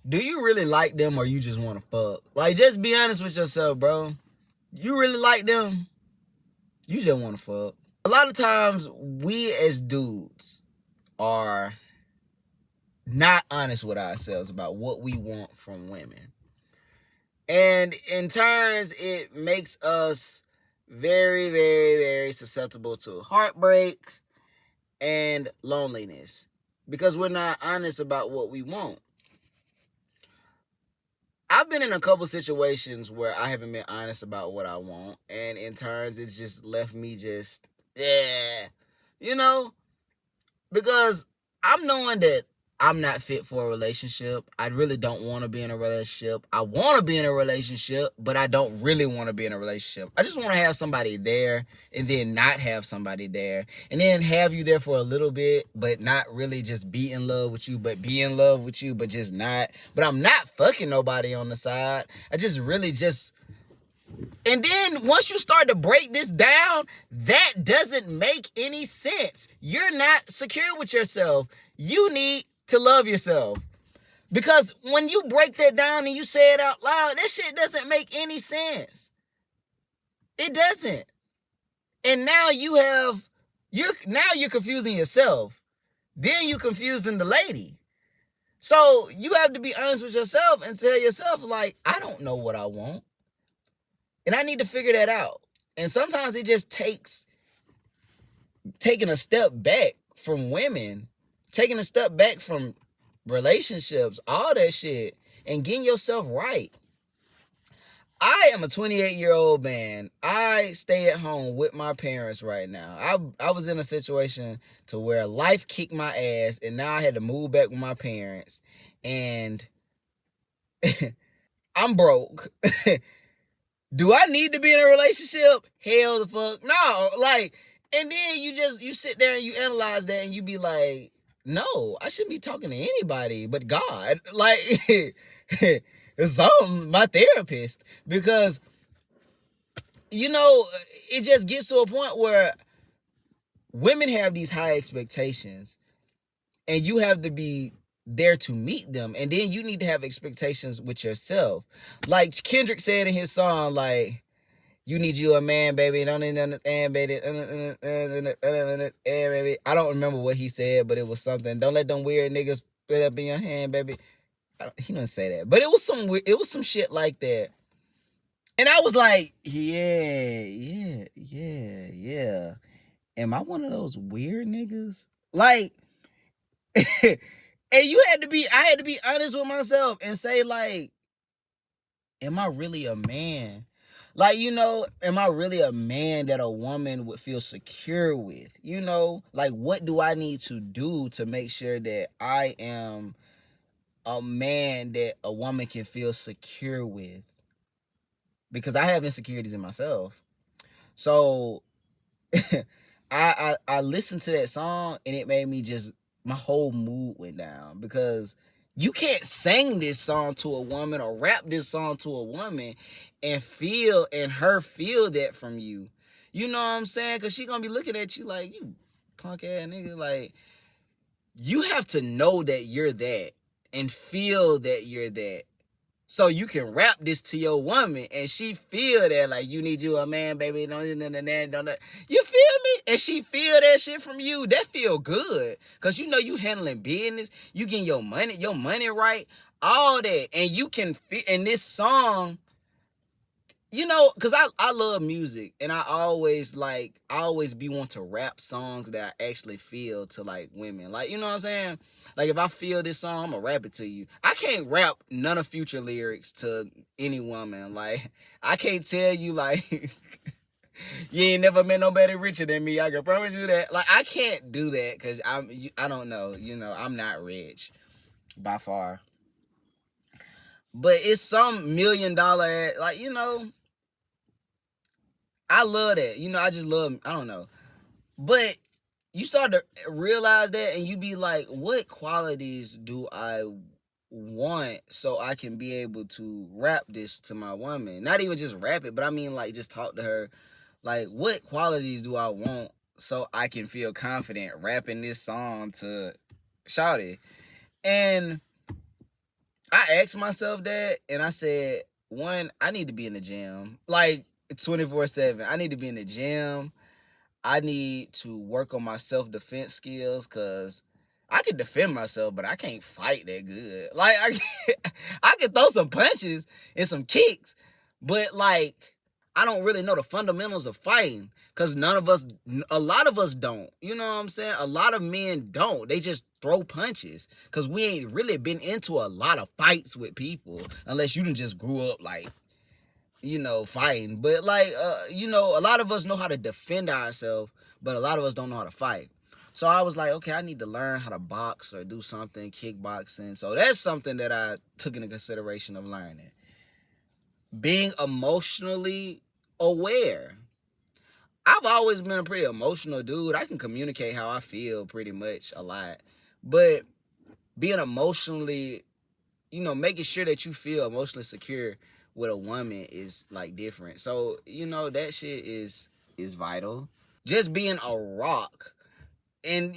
do you really like them or you just want to fuck? Like, just be honest with yourself, bro. You really like them? You just want to fuck. A lot of times, we as dudes are not honest with ourselves about what we want from women. And in turns, it makes us very, very, very susceptible to heartbreak and loneliness because we're not honest about what we want. I've been in a couple situations where I haven't been honest about what I want, and in turns, it's just left me just, yeah, you know, because I'm knowing that I'm not fit for a relationship. I really don't want to be in a relationship. I want to be in a relationship, but I don't really want to be in a relationship. I just want to have somebody there and then not have somebody there and then have you there for a little bit, but not really just be in love with you, but be in love with you, but just not. But I'm not fucking nobody on the side. I just really just. And then once you start to break this down, that doesn't make any sense. You're not secure with yourself. You need to love yourself. Because when you break that down and you say it out loud, that shit doesn't make any sense. It doesn't. And now you're confusing yourself. Then you're confusing the lady. So you have to be honest with yourself and tell yourself, like, I don't know what I want. And I need to figure that out. And sometimes it just takes taking a step back from women, taking a step back from relationships, all that shit, and getting yourself right. I am a 28-year-old man. I stay at home with my parents right now. I was in a situation to where life kicked my ass, and now I had to move back with my parents. And I'm broke. Do I need to be in a relationship? Hell the fuck no. Like, and then you sit there and you analyze that and you be like, no, I shouldn't be talking to anybody but God. Like, my therapist. Because, it just gets to a point where women have these high expectations and you have to be there to meet them. And then you need to have expectations with yourself. Like Kendrick said in his song, like, you need you a man, baby. Don't even understand, baby. Baby. I don't remember what he said, but it was something. Don't let them weird niggas spit up in your hand, baby. He didn't say that, but it was some shit like that. And I was like, yeah. Am I one of those weird niggas? Like, and I had to be honest with myself and say, like, am I really a man? Like, am I really a man that a woman would feel secure with? Like, what do I need to do to make sure that I am a man that a woman can feel secure with? Because I have insecurities in myself. So I listened to that song and it made me just, my whole mood went down, because you can't sing this song to a woman or rap this song to a woman and her feel that from you. You know what I'm saying? Because she gonna be looking at you like, you punk ass nigga. Like, you have to know that you're that and feel that you're that. So you can rap this to your woman and she feel that, like, you need you a man, baby. Don't. You feel me? And she feel that shit from you. That feel good. Cause you handling business. You getting your money right. All that. And you can fit in this song. Cause I love music and I always be want to rap songs that I actually feel to, like, women. Like, you know what I'm saying? Like, if I feel this song, I'm gonna rap it to you. I can't rap none of Future lyrics to any woman. Like, I can't tell you, like, you ain't never met nobody richer than me. I can promise you that. Like, I can't do that because I don't know. I'm not rich by far. But it's some $1 million, like, I love that. I just love, I don't know. But you start to realize that and you be like, what qualities do I want so I can be able to rap this to my woman? Not even just rap it, but I mean, like, just talk to her. Like, what qualities do I want so I can feel confident rapping this song to Shawty? And I asked myself that, and I said, one, I need to be in the gym, like 24/7. I need to be in the gym. I need to work on my self defense skills because I can defend myself, but I can't fight that good. Like I can throw some punches and some kicks, but like I don't really know the fundamentals of fighting because a lot of us don't. You know what I'm saying? A lot of men don't. They just throw punches because we ain't really been into a lot of fights with people unless you done just grew up like fighting. But like, a lot of us know how to defend ourselves, but a lot of us don't know how to fight. So I was like, okay, I need to learn how to box or do something, kickboxing. So that's something that I took into consideration of learning. Being emotionally aware. I've always been a pretty emotional dude. I can communicate how I feel pretty much a lot. But being emotionally, making sure that you feel emotionally secure with a woman is like different. So, that shit is vital. Just being a rock. And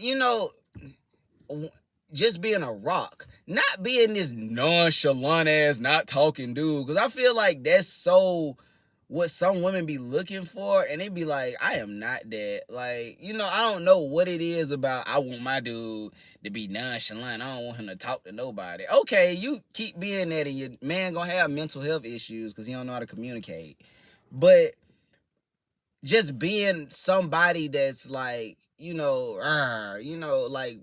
just being a rock, not being this nonchalant ass, not talking dude. Because I feel like that's so what some women be looking for, and they be like, I am not that. Like, I don't know what it is about. I want my dude to be nonchalant. I don't want him to talk to nobody. Okay, you keep being that, and your man gonna have mental health issues because he don't know how to communicate. But just being somebody that's like, like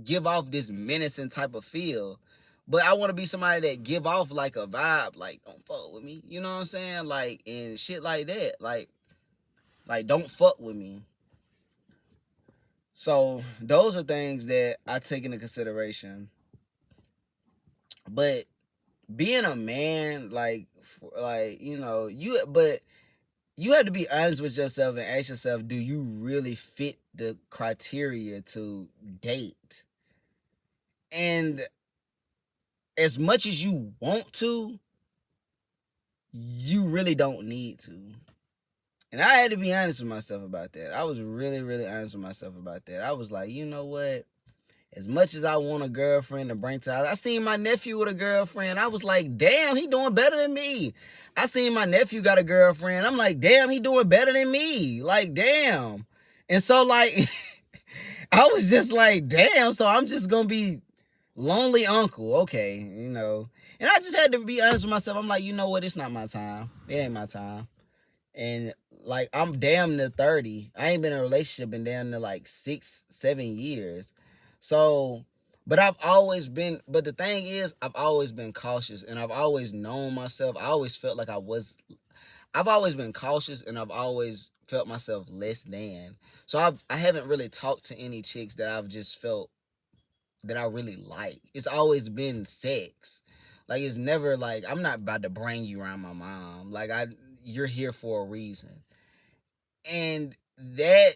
give off this menacing type of feel. But I want to be somebody that give off like a vibe, like don't fuck with me. You know what I'm saying? Like and shit like that. Like don't fuck with me. So those are things that I take into consideration. But being a man, you have to be honest with yourself and ask yourself, do you really fit the criteria to date? And as much as you want to, you really don't need to. And I had to be honest with myself about that. I was really, really honest with myself about that. I was like, you know what? As much as I want a girlfriend to bring to, I seen my nephew with a girlfriend. I was like, damn, he doing better than me. I seen my nephew got a girlfriend. I'm like, damn, he doing better than me. Like, damn. And so, like, I was just like, damn, so I'm just going to be lonely uncle. Okay, And I just had to be honest with myself. I'm like, you know what? It's not my time. It ain't my time. And, like, I'm damn near 30. I ain't been in a relationship in damn near, like, 6-7 years. So, but the thing is, I've always been cautious and I've always known myself. I always felt like I've always been cautious and I've always felt myself less than. So I haven't really talked to any chicks that I've just felt that I really like. It's always been sex. Like it's never like I'm not about to bring you around my mom. Like you're here for a reason. And that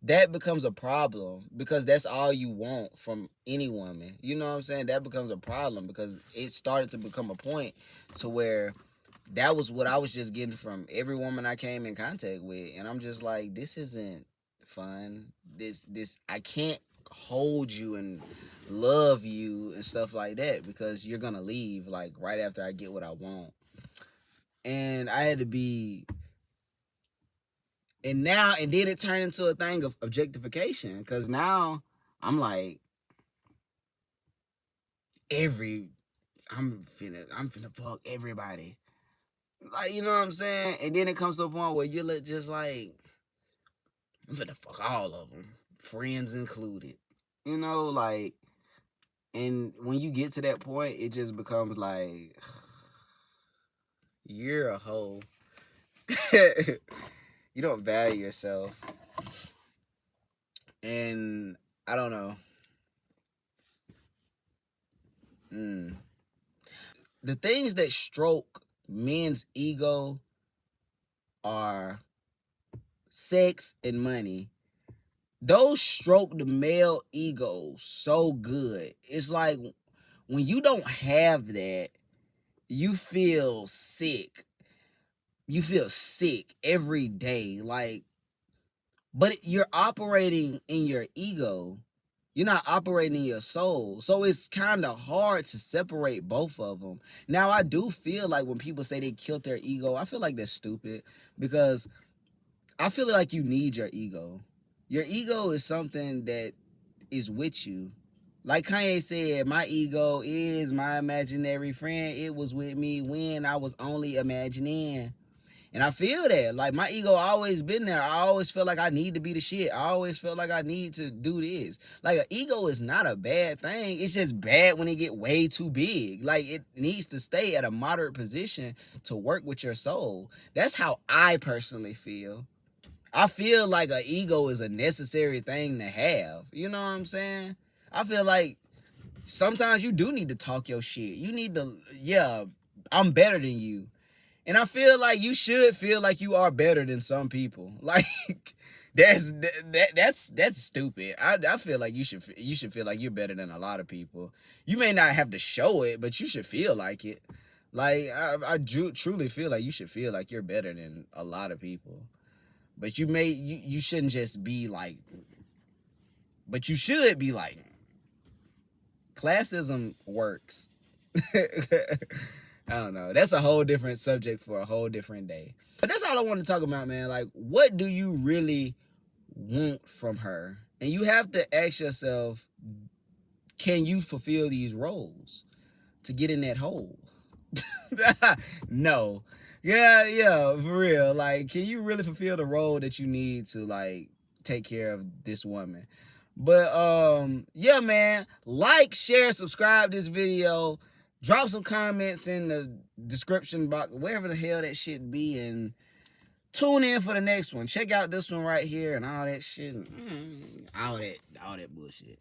that becomes a problem because that's all you want from any woman. You know what I'm saying? That becomes a problem because it started to become a point to where that was what I was just getting from every woman I came in contact with. And I'm just like, this isn't fun. This I can't hold you and love you and stuff like that because you're gonna leave like right after I get what I want. And I had to be and then it turned into a thing of objectification because now I'm like I'm finna fuck everybody. Like, you know what I'm saying? And then it comes to a point where you're just like, I'm finna fuck all of them, friends included. Like, and when you get to that point, it just becomes like, you're a hoe. You don't value yourself. And I don't know. The things that stroke men's ego are sex and money. Those stroke the male ego so good. It's like when you don't have that, you feel sick. You feel sick every day. Like, but you're operating in your ego. You're not operating in your soul. So it's kind of hard to separate both of them. Now, I do feel like when people say they killed their ego, I feel like that's stupid, because I feel like you need your ego. Your ego is something that is with you. Like Kanye said, my ego is my imaginary friend. It was with me when I was only imagining. And I feel that. Like, my ego always been there. I always feel like I need to be the shit. I always feel like I need to do this. Like, an ego is not a bad thing. It's just bad when it get way too big. Like, it needs to stay at a moderate position to work with your soul. That's how I personally feel. I feel like an ego is a necessary thing to have. You know what I'm saying? I feel like sometimes you do need to talk your shit. You need to, yeah, I'm better than you. And I feel like you should feel like you are better than some people. Like, that's stupid. I feel like you should feel like you're better than a lot of people. You may not have to show it, but you should feel like it. Like, I truly feel like you should feel like you're better than a lot of people. But you shouldn't just be like, but you should be like, classism works. I don't know. That's a whole different subject for a whole different day. But that's all I want to talk about, man. Like, what do you really want from her? And you have to ask yourself, can you fulfill these roles to get in that hole? No. Yeah, for real. Like, can you really fulfill the role that you need to, like, take care of this woman? But yeah, man, like, share, subscribe this video, drop some comments in the description box, wherever the hell that shit be, and tune in for the next one. Check out this one right here and all that shit, all that bullshit.